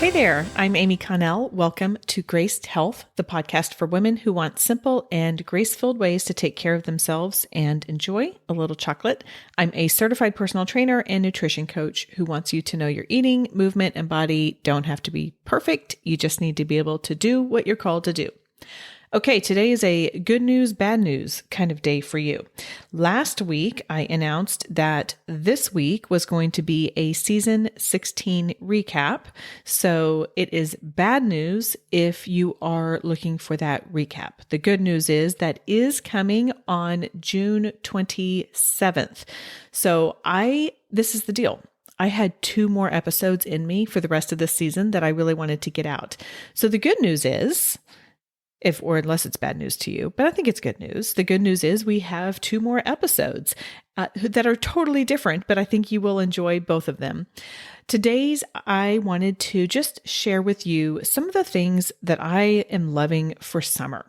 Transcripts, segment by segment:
Hey there, I'm Amy Connell. Welcome to Graced Health, the podcast for women who want simple and grace-filled ways to take care of themselves and enjoy a little chocolate. I'm a certified personal trainer and nutrition coach who wants you to know your eating, movement, and body don't have to be perfect. You just need to be able to do what you're called to do. Okay, today is a good news, bad news kind of day for you. Last week, I announced that this week was going to be a season 16 recap. So it is bad news if you are looking for that recap. The good news is that is coming on June 27th. So this is the deal. I had 2 more episodes in me for the rest of this season that I really wanted to get out. So the good news is, unless it's bad news to you, but I think it's good news. The good news is we have 2 more episodes that are totally different, but I think you will enjoy both of them. Today's, I wanted to just share with you some of the things that I am loving for summer.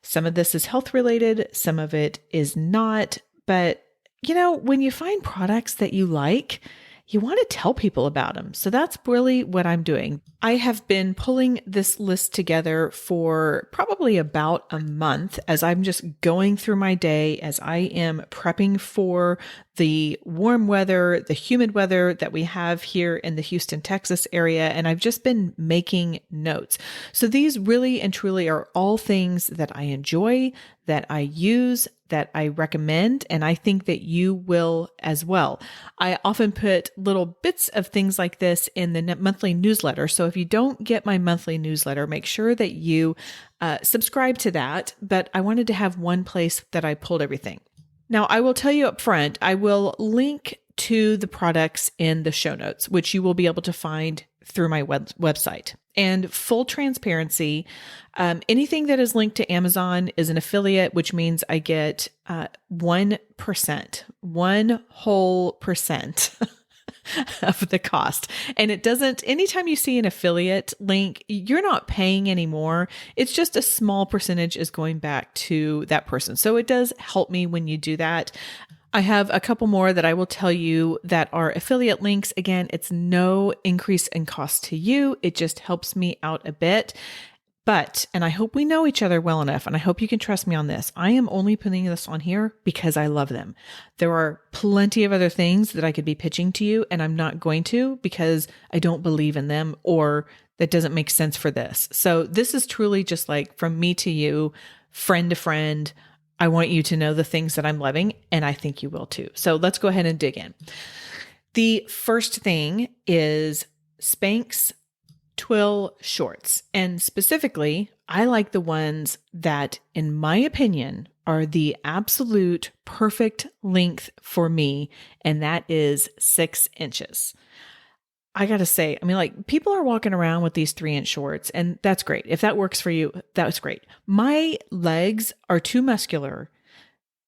Some of this is health related, some of it is not, but when you find products that you like, you want to tell people about them. So that's really what I'm doing. I have been pulling this list together for probably about a month as I'm just going through my day, as I am prepping for the warm weather, the humid weather that we have here in the Houston, Texas area. And I've just been making notes. So these really and truly are all things that I enjoy, that I use, that I recommend, and I think that you will as well. I often put little bits of things like this in the monthly newsletter. So if you don't get my monthly newsletter, make sure that you subscribe to that. But I wanted to have one place that I pulled everything. Now, I will tell you up front, I will link to the products in the show notes, which you will be able to find through my website. And full transparency, anything that is linked to Amazon is an affiliate, which means I get 1%, 1 whole percent of the cost. And it doesn't, anytime you see an affiliate link, you're not paying anymore. It's just a small percentage is going back to that person. So it does help me when you do that. I have a couple more that I will tell you that are affiliate links. Again, it's no increase in cost to you. It just helps me out a bit. And I hope we know each other well enough, and I hope you can trust me on this. I am only putting this on here because I love them. There are plenty of other things that I could be pitching to you, and I'm not going to because I don't believe in them or that doesn't make sense for this. So this is truly just like from me to you, friend to friend. I want you to know the things that I'm loving, and I think you will too. So let's go ahead and dig in. The first thing is Spanx Twill shorts. And specifically, I like the ones that, in my opinion, are the absolute perfect length for me, and that is 6 inches. I got to say, people are walking around with these 3-inch shorts, and that's great. If that works for you, that's great. My legs are too muscular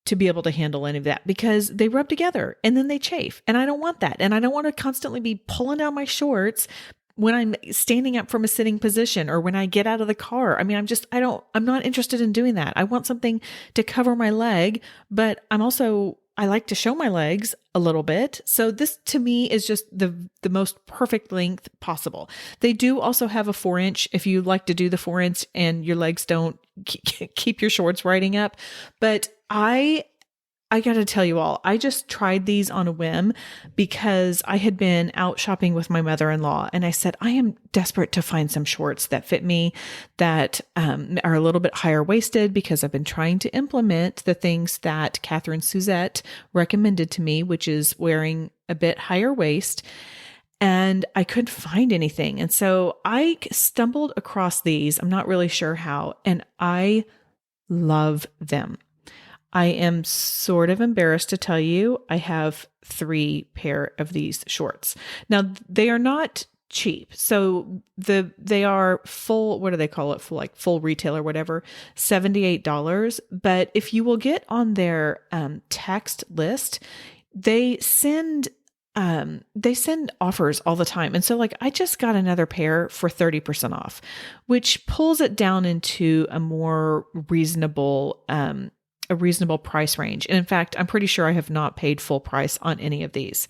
to be able to handle any of that because they rub together and then they chafe. And I don't want that. And I don't want to constantly be pulling down my shorts when I'm standing up from a sitting position or when I get out of the car. I'm not interested in doing that. I want something to cover my leg, but I like to show my legs a little bit. So this to me is just the most perfect length possible. They do also have a 4-inch if you like to do the 4-inch and your legs don't keep your shorts riding up. But I got to tell you all, I just tried these on a whim because I had been out shopping with my mother-in-law and I said, I am desperate to find some shorts that fit me, that are a little bit higher waisted because I've been trying to implement the things that Catherine Suzette recommended to me, which is wearing a bit higher waist. And I couldn't find anything. And so I stumbled across these. I'm not really sure how, and I love them. I am sort of embarrassed to tell you I have 3 pair of these shorts. Now, they are not cheap. So they are full, what do they call it? Full retail or whatever, $78. But if you will get on their text list, they send offers all the time. And so I just got another pair for 30% off, which pulls it down into a more reasonable a reasonable price range. And in fact, I'm pretty sure I have not paid full price on any of these.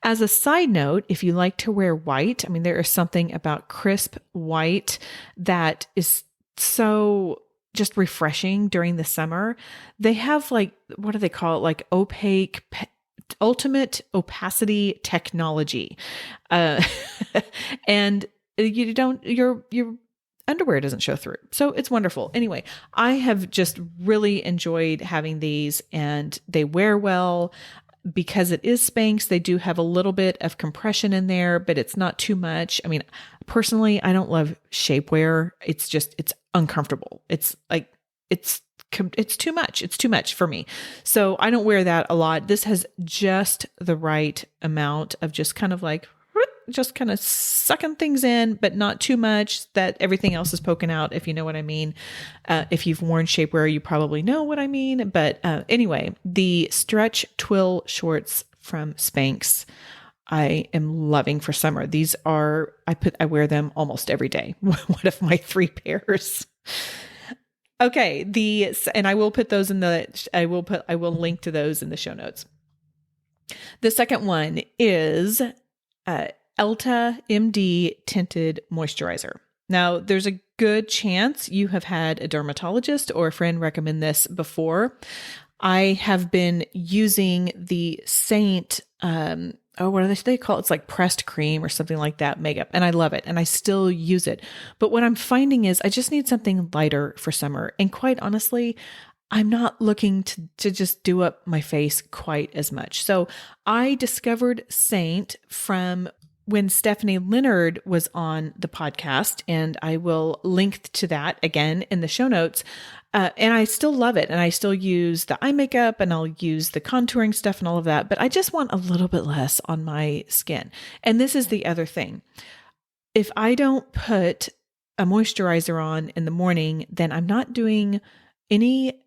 As a side note, if you like to wear white, I mean, there is something about crisp white that is so just refreshing during the summer. They have like, what do they call it? Like ultimate opacity technology. And your underwear doesn't show through. So it's wonderful. Anyway, I have just really enjoyed having these, and they wear well. Because it is Spanx, they do have a little bit of compression in there, but it's not too much. I mean, personally, I don't love shapewear. It's uncomfortable. It's too much. It's too much for me. So I don't wear that a lot. This has just the right amount of just kind of sucking things in, but not too much that everything else is poking out, if you know what I mean. If you've worn shapewear, you probably know what I mean. But anyway, the stretch twill shorts from Spanx, I am loving for summer. These are, I wear them almost every day. One of my 3 pairs. Okay. And I will put those I will link to those in the show notes. The second one is, Elta MD Tinted Moisturizer. Now, there's a good chance you have had a dermatologist or a friend recommend this before. I have been using the Saint, what do they call it? It's like pressed cream or something like that makeup. And I love it. And I still use it. But what I'm finding is I just need something lighter for summer. And quite honestly, I'm not looking to just do up my face quite as much. So I discovered Saint from when Stephanie Leonard was on the podcast, and I will link to that again in the show notes. And I still love it. And I still use the eye makeup, and I'll use the contouring stuff and all of that, but I just want a little bit less on my skin. And this is the other thing. If I don't put a moisturizer on in the morning, then I'm not doing any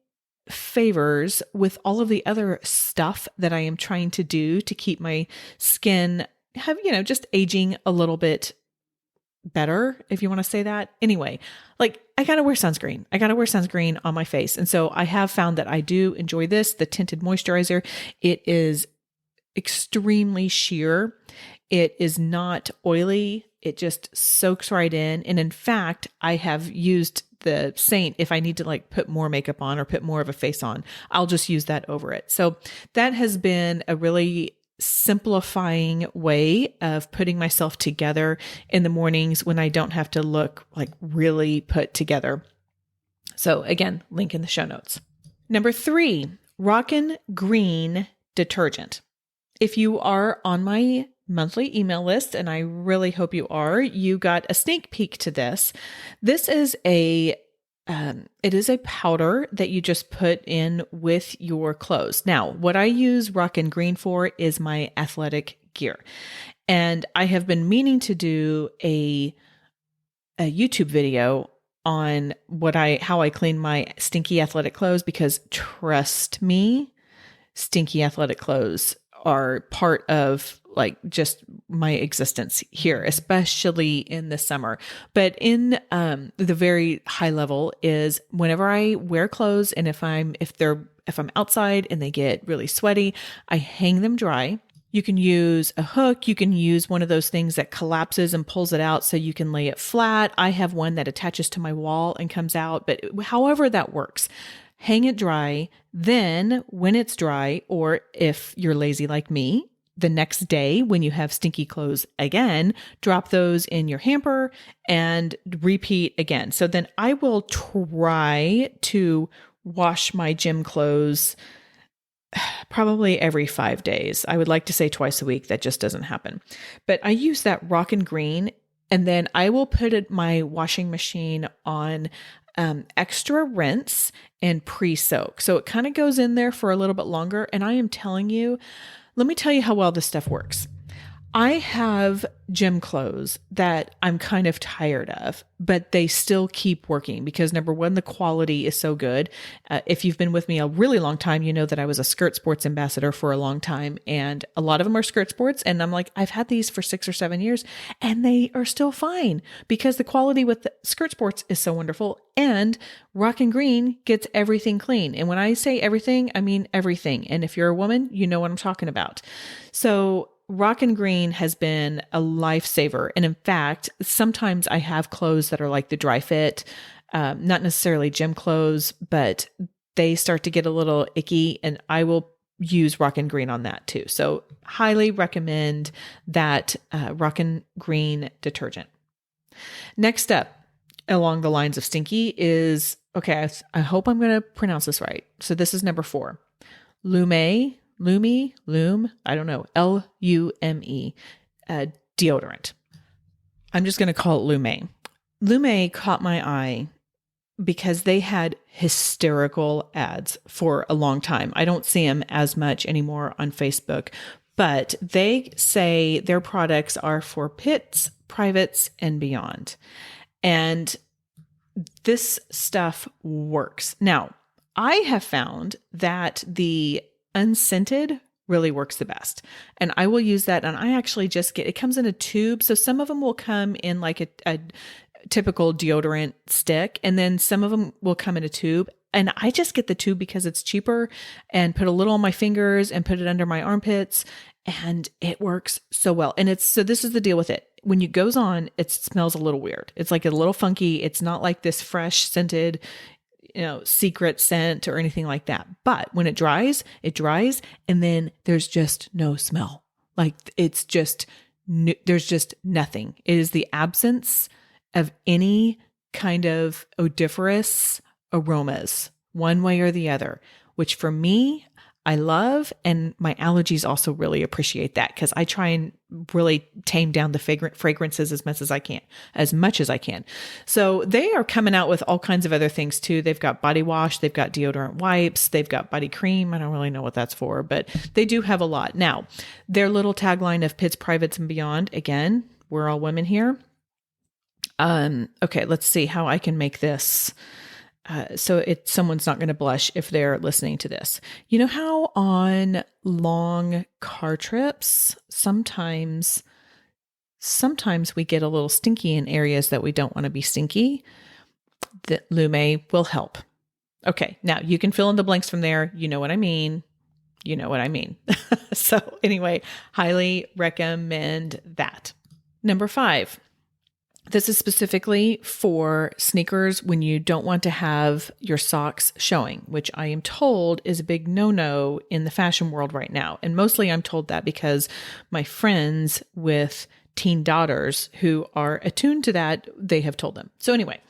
favors with all of the other stuff that I am trying to do to keep my skin just aging a little bit better, if you want to say that. Anyway, like I got to wear sunscreen. I got to wear sunscreen on my face. And so I have found that I do enjoy this, the tinted moisturizer. It is extremely sheer. It is not oily. It just soaks right in. And in fact, I have used the Saint, if I need to like put more makeup on or put more of a face on, I'll just use that over it. So that has been a really simplifying way of putting myself together in the mornings when I don't have to look like really put together. So again, link in the show notes. Number 3, Rockin' Green detergent. If you are on my monthly email list, and I really hope you are, you got a sneak peek to this. This is it is a powder that you just put in with your clothes. Now, what I use Rockin' Green for is my athletic gear. And I have been meaning to do a YouTube video on how I clean my stinky athletic clothes, because trust me, stinky athletic clothes are part of like just my existence here, especially in the summer. But in the very high level is whenever I wear clothes, and if I'm outside and they get really sweaty, I hang them dry. You can use a hook. You can use one of those things that collapses and pulls it out so you can lay it flat. I have one that attaches to my wall and comes out, but however that works, hang it dry. Then when it's dry, or if you're lazy like me, the next day when you have stinky clothes again, drop those in your hamper and repeat again. So then I will try to wash my gym clothes probably every 5 days. I would like to say twice a week. That just doesn't happen. But I use that Rockin' Green, and then I will put my washing machine on extra rinse and pre-soak. So it kind of goes in there for a little bit longer. And I am telling you, let me tell you how well this stuff works. I have gym clothes that I'm kind of tired of, but they still keep working because number one, the quality is so good. If you've been with me a really long time, you know that I was a skirt sports ambassador for a long time, and a lot of them are skirt sports. And I'm like, I've had these for 6 or 7 years and they are still fine because the quality with the skirt sports is so wonderful. And Rock and Green gets everything clean. And when I say everything, I mean everything. And if you're a woman, you know what I'm talking about. So Rock and Green has been a lifesaver. And in fact, sometimes I have clothes that are like the dry fit, not necessarily gym clothes, but they start to get a little icky, and I will use Rock and Green on that too. So highly recommend that Rock and Green detergent. Next up, along the lines of stinky is, okay, I hope I'm going to pronounce this right. So this is number 4. Lume, I don't know, Lume, deodorant. I'm just going to call it Lume. Lume caught my eye because they had hysterical ads for a long time. I don't see them as much anymore on Facebook, but they say their products are for pits, privates, and beyond. And this stuff works. Now, I have found that the unscented really works the best. And I will use that. And I actually just it comes in a tube. So some of them will come in like a typical deodorant stick. And then some of them will come in a tube. And I just get the tube because it's cheaper and put a little on my fingers and put it under my armpits. And it works so well. And so this is the deal with it. When it goes on, it smells a little weird. It's like a little funky. It's not like this fresh scented, secret scent or anything like that. But when it dries, and then there's just no smell. Like it's just, there's just nothing. It is the absence of any kind of odoriferous aromas, one way or the other, which for me, I love, and my allergies also really appreciate that because I try and really tame down the fragrances as much as I can. So they are coming out with all kinds of other things too. They've got body wash, they've got deodorant wipes, they've got body cream. I don't really know what that's for, but they do have a lot. Now, their little tagline of pits, privates, and beyond, again, we're all women here. Okay, let's see how I can make this so someone's not going to blush if they're listening to this. You know how on long car trips, sometimes we get a little stinky in areas that we don't want to be stinky? The Lume will help. Okay, now you can fill in the blanks from there. You know what I mean. So anyway, highly recommend that. Number 5. This is specifically for sneakers when you don't want to have your socks showing, which I am told is a big no-no in the fashion world right now. And mostly I'm told that because my friends with teen daughters who are attuned to that, they have told them. So anyway,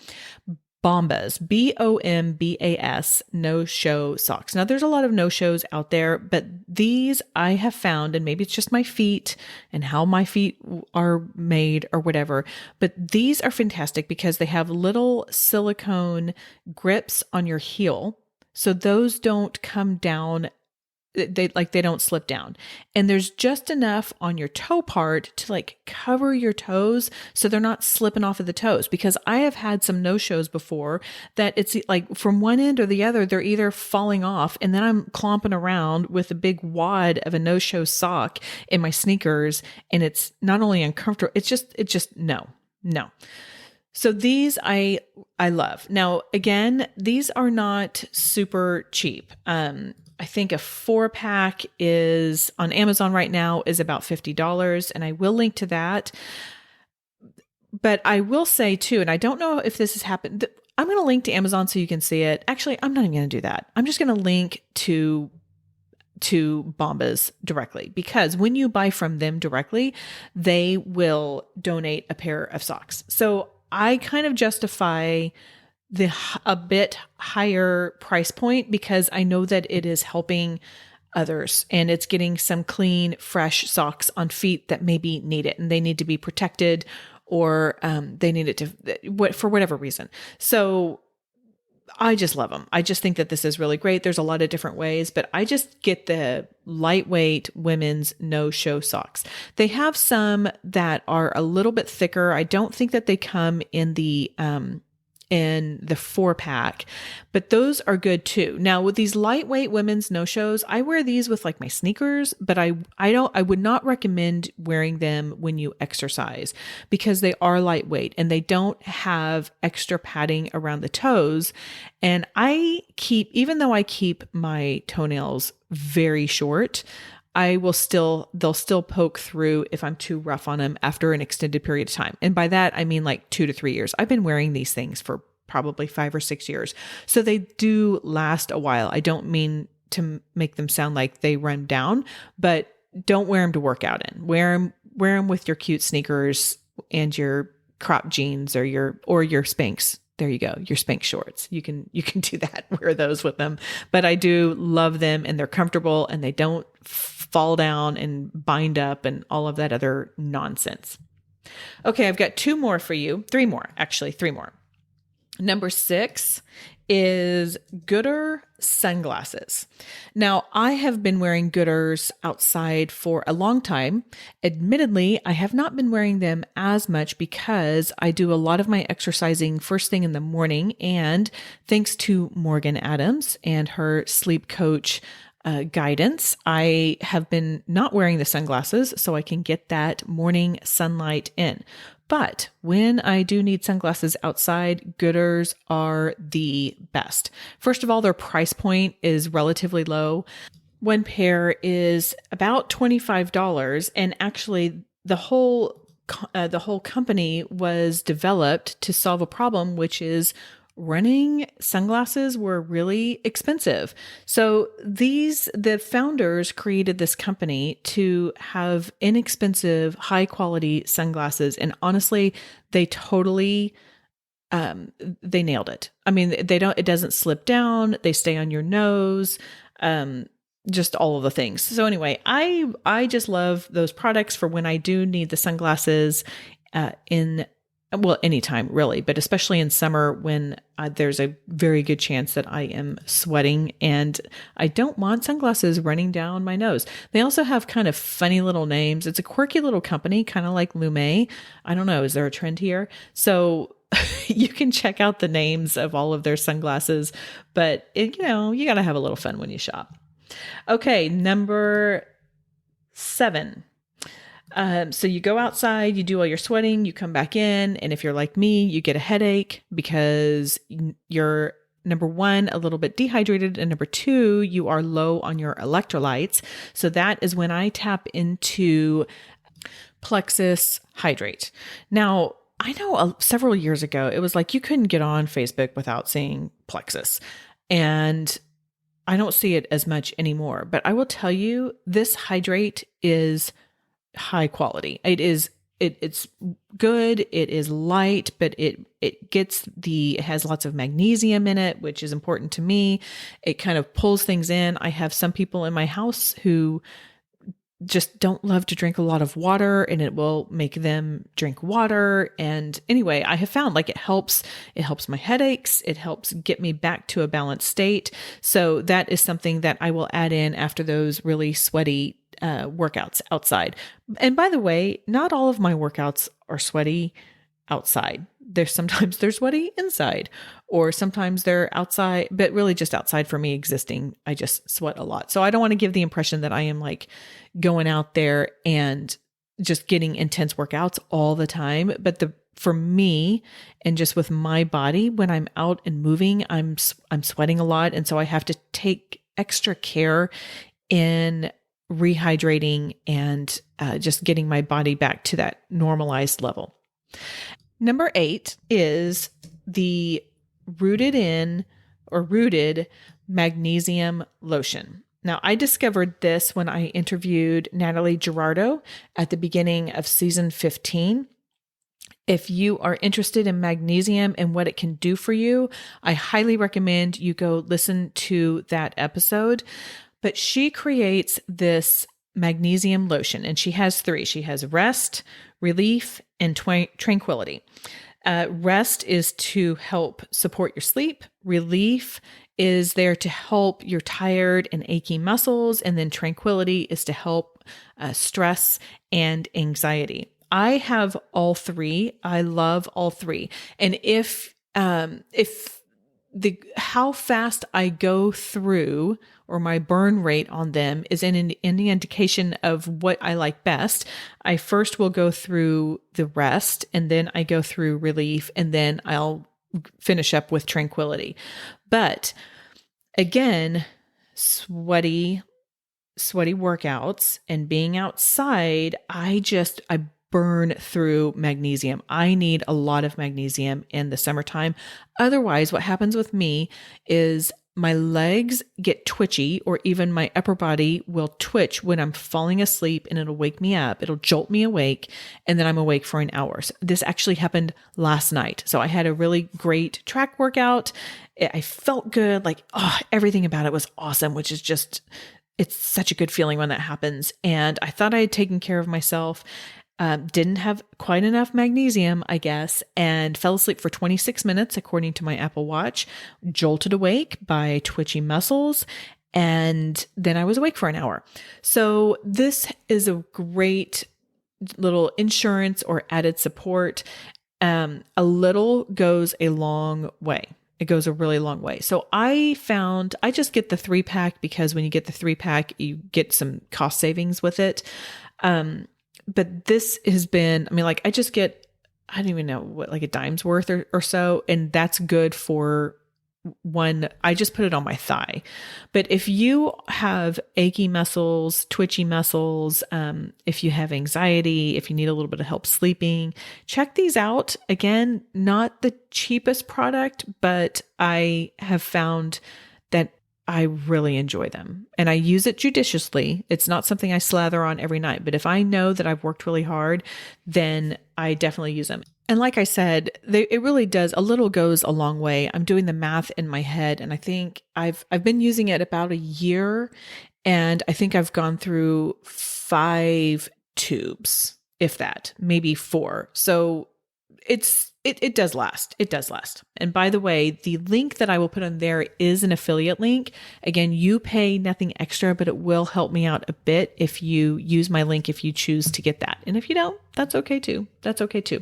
Bombas, Bombas, no-show socks. Now, there's a lot of no-shows out there, but these I have found, and maybe it's just my feet and how my feet are made or whatever, but these are fantastic because they have little silicone grips on your heel. So those don't come down. They don't slip down, and there's just enough on your toe part to like cover your toes so they're not slipping off of the toes, because I have had some no-shows before that it's like from one end or the other, they're either falling off and then I'm clomping around with a big wad of a no-show sock in my sneakers, and it's not only uncomfortable, it's just no. So these I love. Now, again, these are not super cheap. I think a 4-pack is on Amazon right now is about $50, and I will link to that. But I will say too, and I don't know if this has happened, I'm going to link to Amazon so you can see it. Actually, I'm not even going to do that. I'm just going to link to Bombas directly, because when you buy from them directly, they will donate a pair of socks. So I kind of justify a bit higher price point because I know that it is helping others and it's getting some clean, fresh socks on feet that maybe need it and they need to be protected, or they need it to for whatever reason. So I just love them. I just think that this is really great. There's a lot of different ways, but I just get the lightweight women's no-show socks. They have some that are a little bit thicker. I don't think that they come in the 4-pack, but those are good too. Now with these lightweight women's no-shows, I wear these with like my sneakers, but I would not recommend wearing them when you exercise because they are lightweight and they don't have extra padding around the toes. And even though I keep my toenails very short, they'll still poke through if I'm too rough on them after an extended period of time. And by that, I mean like 2 to 3 years. I've been wearing these things for probably 5 or 6 years. So they do last a while. I don't mean to make them sound like they run down, but don't wear them to work out in. Wear them with your cute sneakers and your crop jeans or your Spanx. There you go. Your Spanx shorts. You can do that. Wear those with them. But I do love them and they're comfortable and they don't fall down and bind up and all of that other nonsense. Okay. I've got 2 more for you. 3 more, actually 3 more. Number 6 is Goodr sunglasses. Now, I have been wearing Goodrs outside for a long time. Admittedly, I have not been wearing them as much because I do a lot of my exercising first thing in the morning. And thanks to Morgan Adams and her sleep coach guidance, I have been not wearing the sunglasses so I can get that morning sunlight in. But when I do need sunglasses outside, Goodrs are the best. First of all, their price point is relatively low. One pair is about $25, and actually the whole company was developed to solve a problem, which is running sunglasses were really expensive. So the founders created this company to have inexpensive, high quality sunglasses. And honestly, they totally, they nailed it. I mean, it doesn't slip down. They stay on your nose. Just all of the things. So anyway, I just love those products for when I do need the sunglasses, anytime really, but especially in summer when there's a very good chance that I am sweating and I don't want sunglasses running down my nose. They also have kind of funny little names. It's a quirky little company, kind of like Lume. I don't know. Is there a trend here? So you can check out the names of all of their sunglasses, but you got to have a little fun when you shop. Okay. Number 7. So you go outside, you do all your sweating, you come back in, and if you're like me, you get a headache because you're, number 1, a little bit dehydrated, and number 2, you are low on your electrolytes. So that is when I tap into Plexus Hydrate. Now, I know several years ago, it was like you couldn't get on Facebook without seeing Plexus, and I don't see it as much anymore. But I will tell you, this hydrate is high quality. It's good. It is light, but it has lots of magnesium in it, which is important to me. It kind of pulls things in. I have some people in my house who just don't love to drink a lot of water, and it will make them drink water. And anyway, I have found like it helps my headaches. It helps get me back to a balanced state. So that is something that I will add in after those really sweaty workouts outside. And by the way, not all of my workouts are sweaty outside. Sometimes they're sweaty inside, or sometimes they're outside, but really just outside for me existing. I just sweat a lot. So I don't want to give the impression that I am like going out there and just getting intense workouts all the time. But for me and just with my body, when I'm out and moving, I'm sweating a lot. And so I have to take extra care in rehydrating and just getting my body back to that normalized level. Number 8 is the Rooted Magnesium Lotion. Now, I discovered this when I interviewed Natalie Gerardo at the beginning of season 15. If you are interested in magnesium and what it can do for you, I highly recommend you go listen to that episode. But she creates this magnesium lotion, and she has 3. She has rest, relief, and tranquility. Rest is to help support your sleep. Relief is there to help your tired and achy muscles. And then tranquility is to help stress and anxiety. I have all three. I love all three. And if how fast I go through or my burn rate on them is any indication of what I like best, I first will go through the rest, and then I go through relief, and then I'll finish up with tranquility. But again, sweaty workouts and being outside, I burn through magnesium. I need a lot of magnesium in the summertime. Otherwise, what happens with me is my legs get twitchy, or even my upper body will twitch when I'm falling asleep, and it'll wake me up. It'll jolt me awake, and then I'm awake for an hour. So this actually happened last night. So I had a really great track workout. I felt good. Like, everything about it was awesome, which is just, it's such a good feeling when that happens. And I thought I had taken care of myself. Didn't have quite enough magnesium, I guess, and fell asleep for 26 minutes, according to my Apple Watch, jolted awake by twitchy muscles, and then I was awake for an hour. So this is a great little insurance or added support. A little goes a long way. It goes a really long way. So I just get the 3-pack because when you get the 3-pack, you get some cost savings with it. But this has been, I just get, I don't even know what, like a dime's worth or so. And that's good for one. I just put it on my thigh. But if you have achy muscles, twitchy muscles, if you have anxiety, if you need a little bit of help sleeping, check these out. Again, not the cheapest product, but I have found that I really enjoy them, and I use it judiciously. It's not something I slather on every night, but if I know that I've worked really hard, then I definitely use them. And like I said, it really does. A little goes a long way. I'm doing the math in my head, and I think I've been using it about a year, and I think I've gone through 5 tubes, if that, maybe 4. So it does last. It does last. And by the way, the link that I will put on there is an affiliate link. Again, you pay nothing extra, but it will help me out a bit if you use my link, if you choose to get that. And if you don't, that's okay too. That's okay too.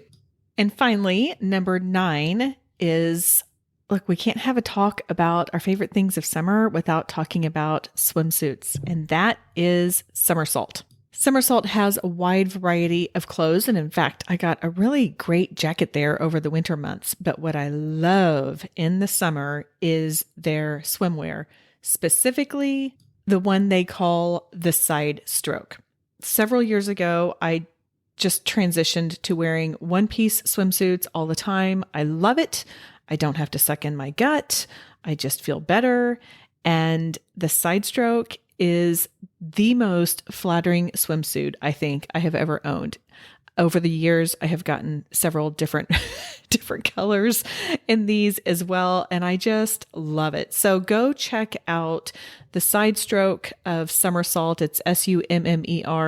And finally, number 9 is, look, we can't have a talk about our favorite things of summer without talking about swimsuits. And that is Somersault. Somersault has a wide variety of clothes. And in fact, I got a really great jacket there over the winter months. But what I love in the summer is their swimwear, specifically the one they call the side stroke. Several years ago, I just transitioned to wearing one-piece swimsuits all the time. I love it. I don't have to suck in my gut. I just feel better. And the side stroke is the most flattering swimsuit I think I have ever owned. Over the years, I have gotten several different colors in these as well, and I just love it. So go check out the side stroke of Somersault. It's SUMMERSALT,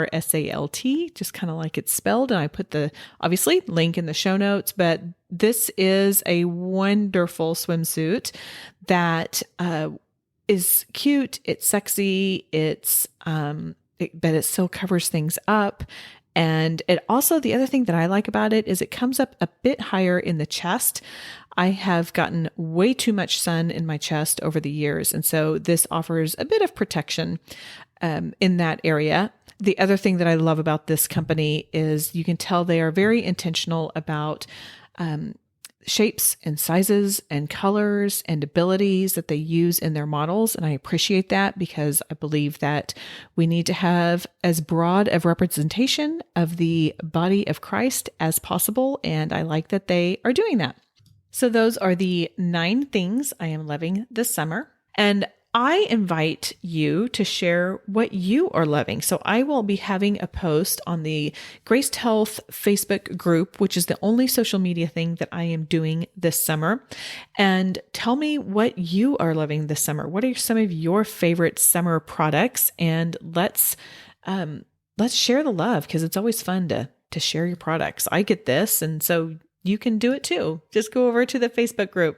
just kind of like it's spelled. And I put the, obviously, link in the show notes, but this is a wonderful swimsuit that is cute. It's sexy. But it still covers things up. And it also, the other thing that I like about it is it comes up a bit higher in the chest. I have gotten way too much sun in my chest over the years. And so this offers a bit of protection in that area. The other thing that I love about this company is you can tell they are very intentional about shapes and sizes and colors and abilities that they use in their models. And I appreciate that because I believe that we need to have as broad of representation of the body of Christ as possible. And I like that they are doing that. So those are the 9 things I am loving this summer. And I invite you to share what you are loving. So I will be having a post on the Graced Health Facebook group, which is the only social media thing that I am doing this summer. And tell me what you are loving this summer. What are some of your favorite summer products? And let's share the love, because it's always fun to share your products. I get this, and so you can do it too. Just go over to the Facebook group.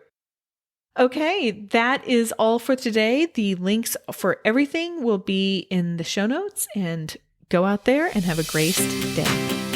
Okay, that is all for today. The links for everything will be in the show notes, and go out there and have a graced day.